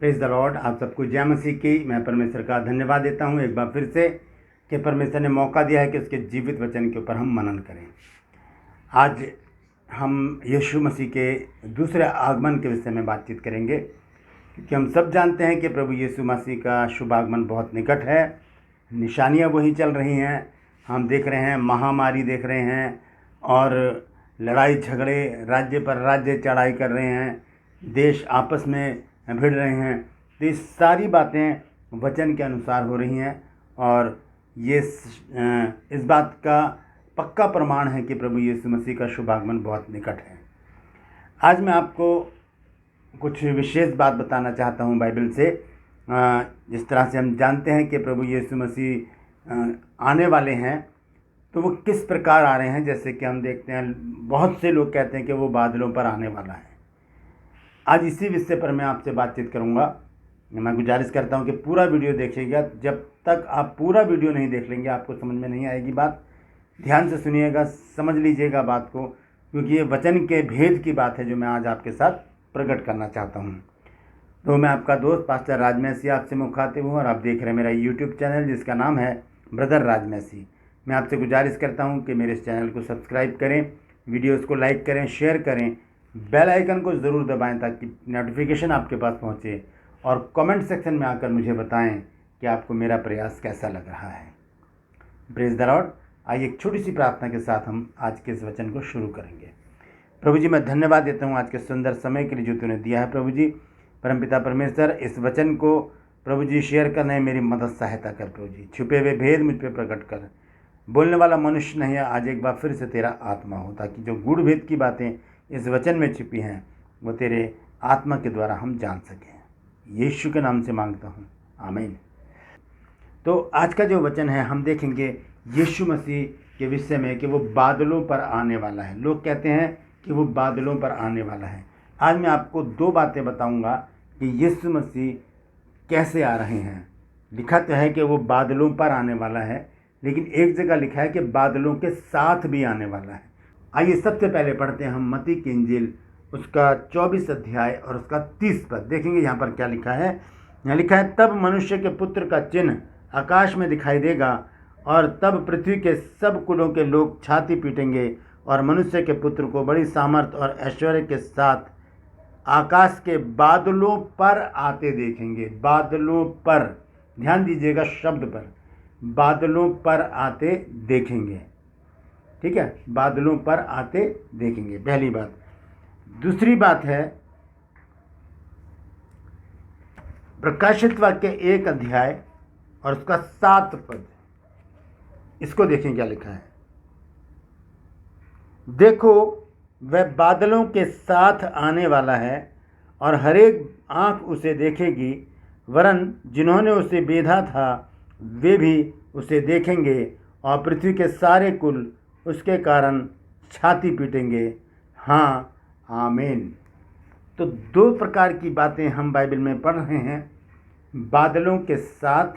Praise the Lord. आप सबको जय मसीह की। मैं परमेश्वर का धन्यवाद देता हूं एक बार फिर से कि परमेश्वर ने मौका दिया है कि उसके जीवित वचन के ऊपर हम मनन करें। आज हम यीशु मसीह के दूसरे आगमन के विषय में बातचीत करेंगे, क्योंकि हम सब जानते हैं कि प्रभु यीशु मसीह का शुभ आगमन बहुत निकट है। निशानियां वही चल रही हैं, हम देख रहे हैं, महामारी देख रहे हैं और लड़ाई झगड़े, राज्य पर राज्य चढ़ाई कर रहे हैं, देश आपस में भिड़ रहे हैं। तो ये सारी बातें वचन के अनुसार हो रही हैं और ये इस बात का पक्का प्रमाण है कि प्रभु यीशु मसीह का शुभ आगमन बहुत निकट है। आज मैं आपको कुछ विशेष बात बताना चाहता हूँ बाइबल से। जिस तरह से हम जानते हैं कि प्रभु यीशु मसीह आने वाले हैं, तो वो किस प्रकार आ रहे हैं। जैसे कि हम देखते हैं, बहुत से लोग कहते हैं कि वो बादलों पर आने वाला है। आज इसी विषय पर मैं आपसे बातचीत करूंगा। मैं गुजारिश करता हूं कि पूरा वीडियो देखिएगा। जब तक आप पूरा वीडियो नहीं देख लेंगे आपको समझ में नहीं आएगी बात। ध्यान से सुनिएगा, समझ लीजिएगा बात को, क्योंकि ये वचन के भेद की बात है जो मैं आज आपके साथ प्रकट करना चाहता हूँ। तो मैं आपका दोस्त पास्टर राज मैसी आपसे मुखातिब हूँ और आप देख रहे हैं मेरा यूट्यूब चैनल जिसका नाम है ब्रदर राज मैसी। मैं आपसे गुजारिश करता हूँ कि मेरे इस चैनल को सब्सक्राइब करें, वीडियोस को लाइक करें, शेयर करें, बेल आइकन को ज़रूर दबाएं ताकि नोटिफिकेशन आपके पास पहुँचे, और कमेंट सेक्शन में आकर मुझे बताएं कि आपको मेरा प्रयास कैसा लग रहा है। Praise the Lord. आइए एक छोटी सी प्रार्थना के साथ हम आज के इस वचन को शुरू करेंगे। प्रभु जी, मैं धन्यवाद देता हूँ आज के सुंदर समय के लिए जो तूने दिया है। प्रभु जी, परमपिता परमेश्वर, इस वचन को प्रभु जी शेयर करने में मेरी मदद सहायता कर। प्रभु जी, छुपे हुए भेद मुझ पर प्रकट कर। बोलने वाला मनुष्य नहीं है, आज एक बार फिर से तेरा आत्मा हो, ताकि जो गूढ़ भेद की बातें इस वचन में छिपी हैं वो तेरे आत्मा के द्वारा हम जान सकें। यीशु के नाम से मांगता हूँ, आमीन। तो आज का जो वचन है हम देखेंगे यीशु मसीह के विषय में कि वो बादलों पर आने वाला है। लोग कहते हैं कि वो बादलों पर आने वाला है। आज मैं आपको दो बातें बताऊंगा कि यीशु मसीह कैसे आ रहे हैं। लिखा तो है कि वो बादलों पर आने वाला है, लेकिन एक जगह लिखा है कि बादलों के साथ भी आने वाला है। आइए सबसे पहले पढ़ते हैं हम मत्ती की इंजील, उसका 24 अध्याय और उसका 30 पद। देखेंगे यहाँ पर क्या लिखा है। यहाँ लिखा है, तब मनुष्य के पुत्र का चिन्ह आकाश में दिखाई देगा और तब पृथ्वी के सब कुलों के लोग छाती पीटेंगे और मनुष्य के पुत्र को बड़ी सामर्थ और ऐश्वर्य के साथ आकाश के बादलों पर आते देखेंगे। बादलों पर, ध्यान दीजिएगा शब्द पर, बादलों पर आते देखेंगे। ठीक है, बादलों पर आते देखेंगे, पहली बात। दूसरी बात है प्रकाशित वाक्य 1 अध्याय और उसका 7 पद। इसको देखें क्या लिखा है। देखो, वह बादलों के साथ आने वाला है और हरेक आंख उसे देखेगी, वरन जिन्होंने उसे बेधा था वे भी उसे देखेंगे और पृथ्वी के सारे कुल उसके कारण छाती पीटेंगे। हाँ, आमीन। तो दो प्रकार की बातें हम बाइबल में पढ़ रहे हैं, बादलों के साथ,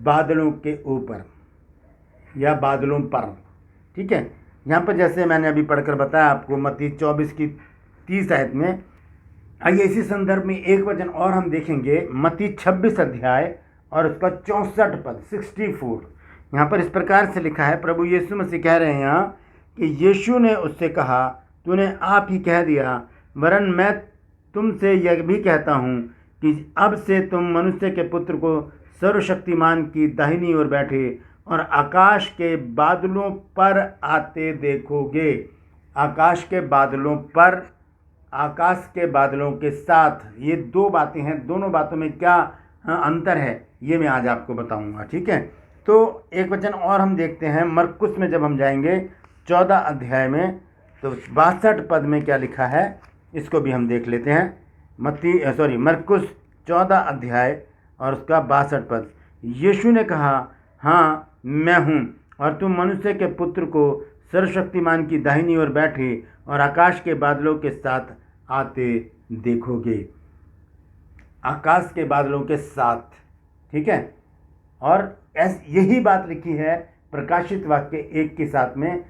बादलों के ऊपर या बादलों पर। ठीक है, यहाँ पर जैसे मैंने अभी पढ़कर बताया आपको मत्ती 24 की 30 आयत में। आइए इसी संदर्भ में एक वचन और हम देखेंगे, मत्ती 26 अध्याय और उसका 64 पद, 64। यहाँ पर इस प्रकार से लिखा है, प्रभु यीशु मसीह कह रहे हैं यहाँ कि यीशु ने उससे कहा, तूने आप ही कह दिया, वरन मैं तुमसे यह भी कहता हूँ कि अब से तुम मनुष्य के पुत्र को सर्वशक्तिमान की दाहिनी ओर बैठे और आकाश के बादलों पर आते देखोगे। आकाश के बादलों पर, आकाश के बादलों के साथ, ये दो बातें हैं। दोनों बातों में क्या अंतर है ये मैं आज आपको बताऊंगा। ठीक है, तो एक वचन और हम देखते हैं मरकुस में। जब हम जाएंगे 14 अध्याय में, तो 62 पद में क्या लिखा है इसको भी हम देख लेते हैं। मरकुस 14 अध्याय और उसका 62 पद। यीशु ने कहा, हाँ मैं हूँ, और तुम मनुष्य के पुत्र को सर्वशक्तिमान की दाहिनी ओर बैठे और आकाश के बादलों के साथ आते देखोगे। आकाश के बादलों के साथ, ठीक है। और यही बात लिखी है प्रकाशित वाक्य 1 के साथ में।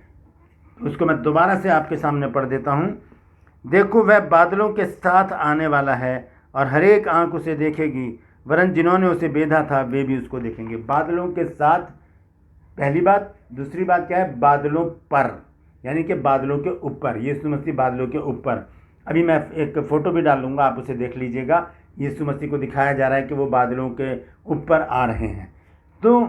उसको मैं दोबारा से आपके सामने पढ़ देता हूँ। देखो, वह बादलों के साथ आने वाला है और हर एक आँख उसे देखेगी, वरन जिन्होंने उसे बेधा था वे भी उसको देखेंगे। बादलों के साथ, पहली बात। दूसरी बात क्या है? बादलों पर, यानी कि बादलों के ऊपर। यीशु मसीह बादलों के ऊपर। अभी मैं एक फ़ोटो भी डालूंगा, आप उसे देख लीजिएगा। यीशु मसीह को दिखाया जा रहा है कि वो बादलों के ऊपर आ रहे हैं। तो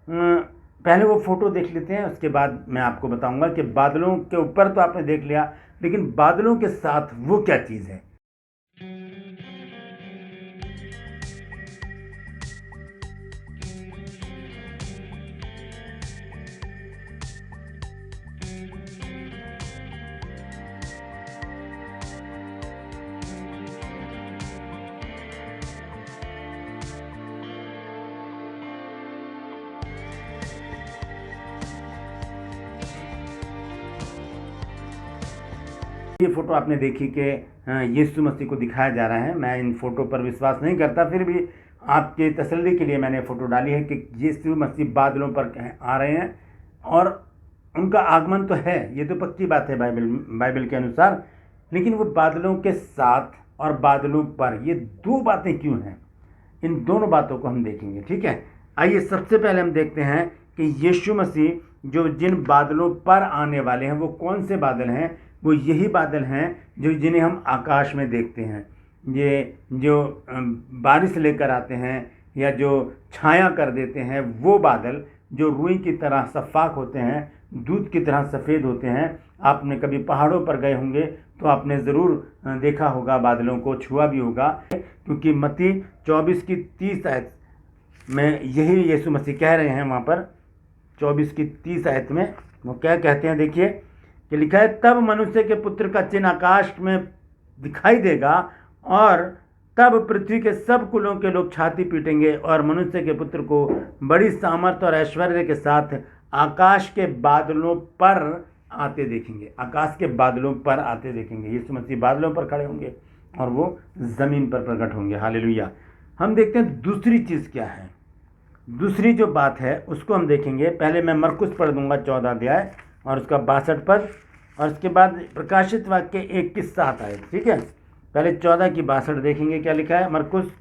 पहले वो फ़ोटो देख लेते हैं, उसके बाद मैं आपको बताऊंगा कि बादलों के ऊपर तो आपने देख लिया, लेकिन बादलों के साथ वो क्या चीज़ है। ये फ़ोटो आपने देखी कि यीशु मसीह को दिखाया जा रहा है। मैं इन फ़ोटो पर विश्वास नहीं करता, फिर भी आपके तसल्ली के लिए मैंने फ़ोटो डाली है कि यीशु मसीह बादलों पर आ रहे हैं और उनका आगमन तो है, ये तो पक्की बात है बाइबल के अनुसार। लेकिन वो बादलों के साथ और बादलों पर, ये दो बातें क्यों हैं? इन दोनों बातों को हम देखेंगे, ठीक है। आइए सबसे पहले हम देखते हैं कि यीशु मसीह जो जिन बादलों पर आने वाले हैं वो कौन से बादल हैं। वो यही बादल हैं जो जिन्हें हम आकाश में देखते हैं। ये जो बारिश लेकर आते हैं या जो छाया कर देते हैं, वो बादल जो रुई की तरह शफ़ाफ़ होते हैं, दूध की तरह सफ़ेद होते हैं। आपने कभी पहाड़ों पर गए होंगे तो आपने ज़रूर देखा होगा, बादलों को छुआ भी होगा, क्योंकि मत्ती 24:30 आयत में यही यीशु मसीह कह रहे हैं। वहाँ पर 24:30 आयत में वो क्या कहते हैं, देखिए कि लिखा है, तब मनुष्य के पुत्र का चिन्ह आकाश में दिखाई देगा और तब पृथ्वी के सब कुलों के लोग छाती पीटेंगे और मनुष्य के पुत्र को बड़ी सामर्थ और ऐश्वर्य के साथ आकाश के बादलों पर आते देखेंगे। आकाश के बादलों पर आते देखेंगे। यीशु मसीह बादलों पर खड़े होंगे और वो ज़मीन पर प्रकट होंगे। हालेलुया। हम देखते हैं दूसरी चीज़ क्या है। दूसरी जो बात है उसको हम देखेंगे। पहले मैं मरकुस पढ़ दूंगा 14 अध्याय और उसका 62 पद, और उसके बाद प्रकाशित वाक्य 21:7 आए, ठीक है। पहले 14 की 62 देखेंगे, क्या लिखा है। मरकुस,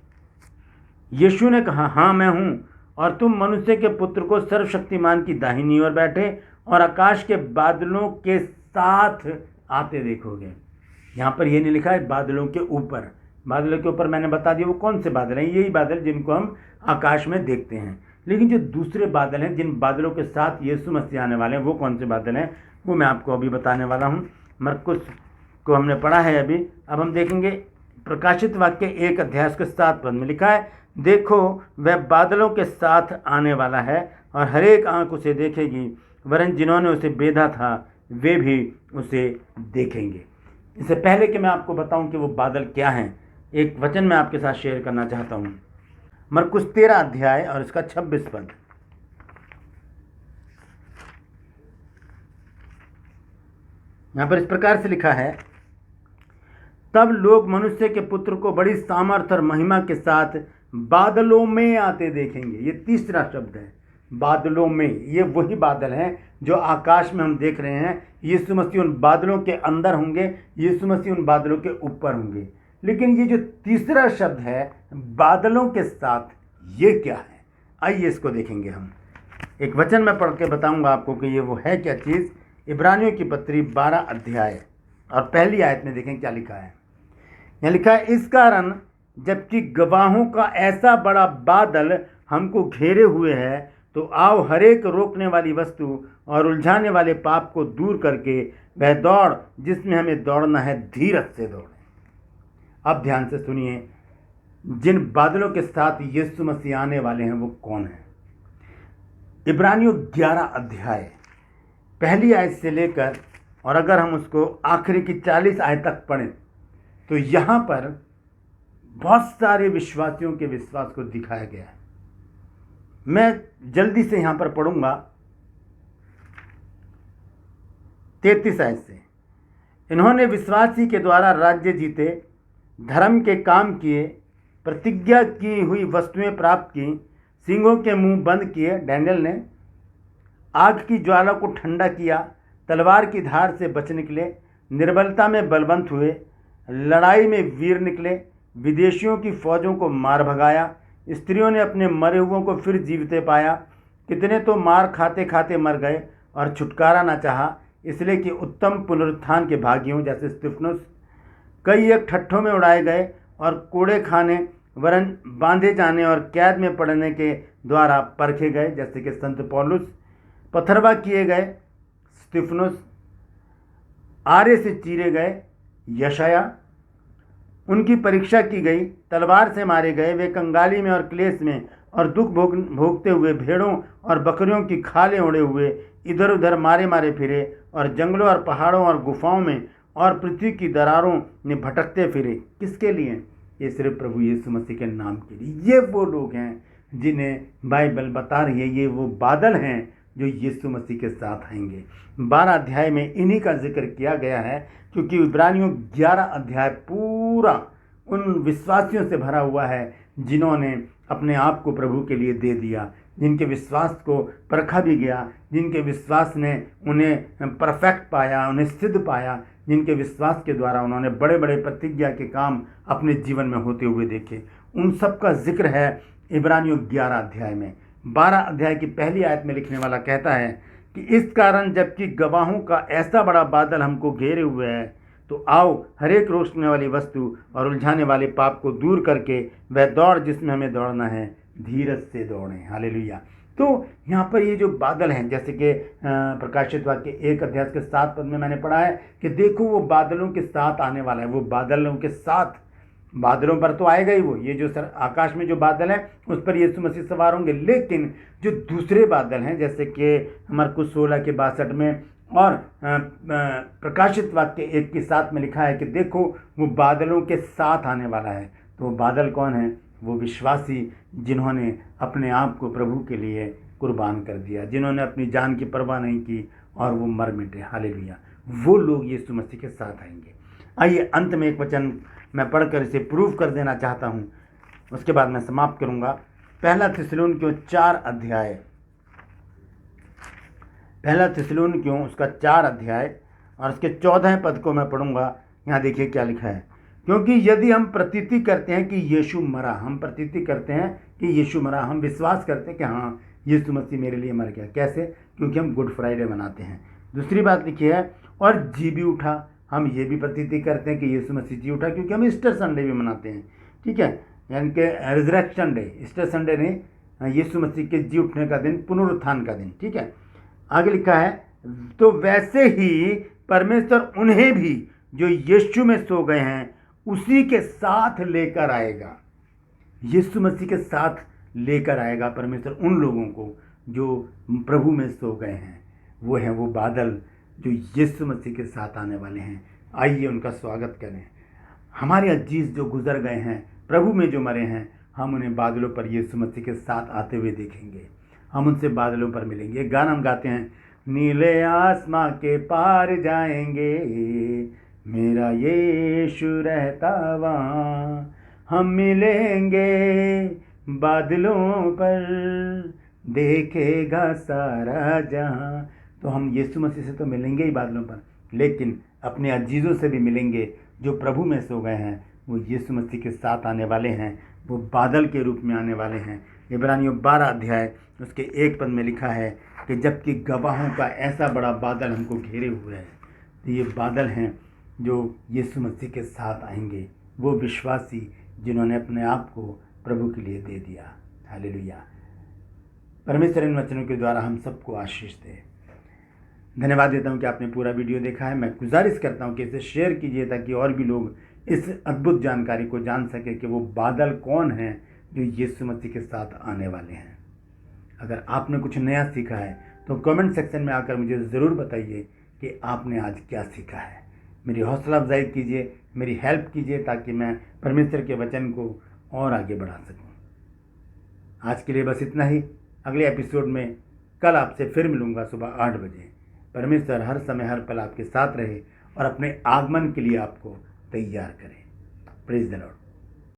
यीशु ने कहा, हाँ मैं हूँ, और तुम मनुष्य के पुत्र को सर्वशक्तिमान की दाहिनी ओर बैठे और आकाश के बादलों के साथ आते देखोगे। यहाँ पर ये नहीं लिखा है बादलों के ऊपर। बादलों के ऊपर मैंने बता दिया वो कौन से बादल हैं, यही बादल जिनको हम आकाश में देखते हैं। लेकिन जो दूसरे बादल हैं, जिन बादलों के साथ यीशु मसीह आने वाले हैं, वो कौन से बादल हैं, वो मैं आपको अभी बताने वाला हूँ। मरकुस को हमने पढ़ा है अभी, अब हम देखेंगे प्रकाशित वाक्य 1 अध्याय के 7 पद में लिखा है, देखो वह बादलों के साथ आने वाला है और हर एक आँख उसे देखेगी, वरन जिन्होंने उसे बेधा था वे भी उसे देखेंगे। इससे पहले कि मैं आपको बताऊं कि वो बादल क्या हैं, एक वचन मैं आपके साथ शेयर करना चाहता हूं। मरकुस 13 अध्याय और इसका 26 पद। यहाँ पर इस प्रकार से लिखा है, तब लोग मनुष्य के पुत्र को बड़ी सामर्थ और महिमा के साथ बादलों में आते देखेंगे। ये तीसरा शब्द है, बादलों में। ये वही बादल हैं जो आकाश में हम देख रहे हैं। यीशु मसीह उन बादलों के अंदर होंगे, यीशु मसीह उन बादलों के ऊपर होंगे। लेकिन ये जो तीसरा शब्द है बादलों के साथ, ये क्या है? आइए इसको देखेंगे हम। एक वचन मैं पढ़ के बताऊंगा आपको कि ये वो है क्या चीज़। इब्रानियों की पत्री 12 अध्याय और पहली आयत में देखें क्या लिखा है। यहाँ लिखा है, इस कारण जबकि गवाहों का ऐसा बड़ा बादल हमको घेरे हुए है, तो आओ हर एक रोकने वाली वस्तु और उलझाने वाले पाप को दूर करके वह दौड़ जिसमें हमें दौड़ना है, धीरज से दौड़ें। अब ध्यान से सुनिए, जिन बादलों के साथ यीशु मसीह आने वाले हैं वो कौन है। इब्रानियों 11 अध्याय पहली आयत से लेकर, और अगर हम उसको आखिरी की 40 आयत तक पढ़ें तो यहाँ पर बहुत सारे विश्वासियों के विश्वास को दिखाया गया है। मैं जल्दी से यहाँ पर पढ़ूंगा 33 आयत से। इन्होंने विश्वासी के द्वारा राज्य जीते, धर्म के काम किए, प्रतिज्ञा की हुई वस्तुएं प्राप्त की, सिंहों के मुंह बंद किए, डैनियल ने आग की ज्वाला को ठंडा किया, तलवार की धार से बच निकले, निर्बलता में बलवंत हुए, लड़ाई में वीर निकले, विदेशियों की फौजों को मार भगाया। स्त्रियों ने अपने मरे हुओं को फिर जीवते पाया। कितने तो मार खाते खाते मर गए और छुटकारा न चाहा, इसलिए कि उत्तम पुनरुत्थान के भागी हों, जैसे स्तिफनुस। कई एक ठट्ठों में उड़ाए गए और कोड़े खाने वरन बांधे जाने और कैद में पड़ने के द्वारा परखे गए, जैसे कि संत पौलुस। पथरवा किए गए स्तिफनुस, आरे से चीरे गए यशाया। उनकी परीक्षा की गई, तलवार से मारे गए। वे कंगाली में और क्लेश में और दुख भोगते हुए भेड़ों और बकरियों की खालें ओढ़े हुए इधर उधर मारे मारे फिरे, और जंगलों और पहाड़ों और गुफाओं में और पृथ्वी की दरारों में भटकते फिरे। किसके लिए? ये सिर्फ प्रभु यीशु मसीह के नाम के लिए। ये वो लोग हैं जिन्हें बाइबल बता रही है, ये वो बादल हैं जो यीशु मसीह के साथ आएंगे। 12 अध्याय में इन्हीं का जिक्र किया गया है, क्योंकि इब्रानियों 11 अध्याय पूरा उन विश्वासियों से भरा हुआ है जिन्होंने अपने आप को प्रभु के लिए दे दिया, जिनके विश्वास को परखा भी गया, जिनके विश्वास ने उन्हें परफेक्ट पाया, उन्हें सिद्ध पाया, जिनके विश्वास के द्वारा उन्होंने बड़े बड़े प्रतिज्ञा के काम अपने जीवन में होते हुए देखे। उन सब का जिक्र है इब्रानियों 11 अध्याय में। 12 अध्याय की पहली आयत में लिखने वाला कहता है कि इस कारण जबकि गवाहों का ऐसा बड़ा बादल हमको घेरे हुए है, तो आओ हरेक रोकने वाली वस्तु और उलझाने वाले पाप को दूर करके वह दौड़ जिसमें हमें दौड़ना है, धीरज से दौड़ें। हालेलुया। तो यहाँ पर ये जो बादल हैं, जैसे कि प्रकाशित वाक्य 1 अध्याय के 7 पद में मैंने पढ़ा है कि देखो वो बादलों के साथ आने वाला है। वो बादलों के साथ, बादलों पर तो आएगा ही वो, ये जो आकाश में जो बादल है उस पर यीशु मसीह सवार होंगे। लेकिन जो दूसरे बादल हैं, जैसे कि मरकुस 16 के 62 में और प्रकाशित वाक्य 1 के 7 में लिखा है कि देखो वो बादलों के साथ आने वाला है। तो वो बादल कौन है? वो विश्वासी जिन्होंने अपने आप को प्रभु के लिए कुर्बान कर दिया, जिन्होंने अपनी जान की परवाह नहीं की और वो मर मिटे। हालेलुया। वो लोग यीशु मसीह के साथ आएंगे। आइए अंत में एक वचन मैं पढ़कर इसे प्रूव कर देना चाहता हूँ, उसके बाद मैं समाप्त करूँगा। 1 थिस्सलुनीकियों 4 अध्याय, 1 थिस्सलुनीकियों उसका 4 अध्याय और उसके 14 पद को मैं पढ़ूँगा। यहाँ देखिए क्या लिखा है। क्योंकि यदि हम प्रतीति करते हैं कि यीशु मरा, हम प्रतीति करते हैं कि यीशु मरा, हम विश्वास करते हैं कि हाँ यीशु मसीह मेरे लिए मर गया। कैसे? क्योंकि हम गुड फ्राइडे मनाते हैं। दूसरी बात लिखी है और जी भी उठा। हम ये भी प्रतीति करते हैं कि यीशु मसीह जी उठा, क्योंकि हम ईस्टर संडे भी मनाते हैं। ठीक है, यानी कि रिजरेक्शन डे, ईस्टर संडे नहीं, यीशु मसीह के जी उठने का दिन, पुनरुत्थान का दिन। ठीक है, आगे लिखा है तो वैसे ही परमेश्वर उन्हें भी जो यीशु में सो गए हैं उसी के साथ लेकर आएगा। यीशु मसीह के साथ लेकर आएगा परमेश्वर उन लोगों को जो प्रभु में सो गए हैं। वो हैं वो बादल जो यीशु मसीह के साथ आने वाले हैं। आइए उनका स्वागत करें। हमारे अजीज जो गुजर गए हैं, प्रभु में जो मरे हैं, हम उन्हें बादलों पर यीशु मसीह के साथ आते हुए देखेंगे। हम उनसे बादलों पर मिलेंगे। गाना हम गाते हैं, नीले आसमां के पार जाएंगे, मेरा यीशु रहता वहाँ। हम मिलेंगे बादलों पर, देखेगा सारा जहाँ। तो हम यीशु मसीह से तो मिलेंगे ही बादलों पर, लेकिन अपने अजीज़ों से भी मिलेंगे जो प्रभु में सो गए हैं। वो यीशु मसीह के साथ आने वाले हैं, वो बादल के रूप में आने वाले हैं। इब्रानियों 12 अध्याय उसके 1 पद में लिखा है कि जबकि गवाहों का ऐसा बड़ा बादल हमको घेरे हुए है। तो ये बादल हैं जो यीशु मसीह के साथ आएंगे, वो विश्वासी जिन्होंने अपने आप को प्रभु के लिए दे दिया। हालेलुया। परमेश्वर इन वचनों के द्वारा हम सबको आशीष दे। धन्यवाद देता हूँ कि आपने पूरा वीडियो देखा है। मैं गुजारिश करता हूँ कि इसे शेयर कीजिए ताकि और भी लोग इस अद्भुत जानकारी को जान सके कि वो बादल कौन हैं जो यीशु मसीह के साथ आने वाले हैं। अगर आपने कुछ नया सीखा है तो कमेंट सेक्शन में आकर मुझे ज़रूर बताइए कि आपने आज क्या सीखा है। मेरी हौसला अफजाई कीजिए, मेरी हेल्प कीजिए ताकि मैं परमेश्वर के वचन को और आगे बढ़ा सकूं। आज के लिए बस इतना ही। अगले एपिसोड में कल आपसे फिर मिलूंगा सुबह 8 बजे। परमेश्वर हर समय हर पल आपके साथ रहे और अपने आगमन के लिए आपको तैयार करें। Praise the Lord.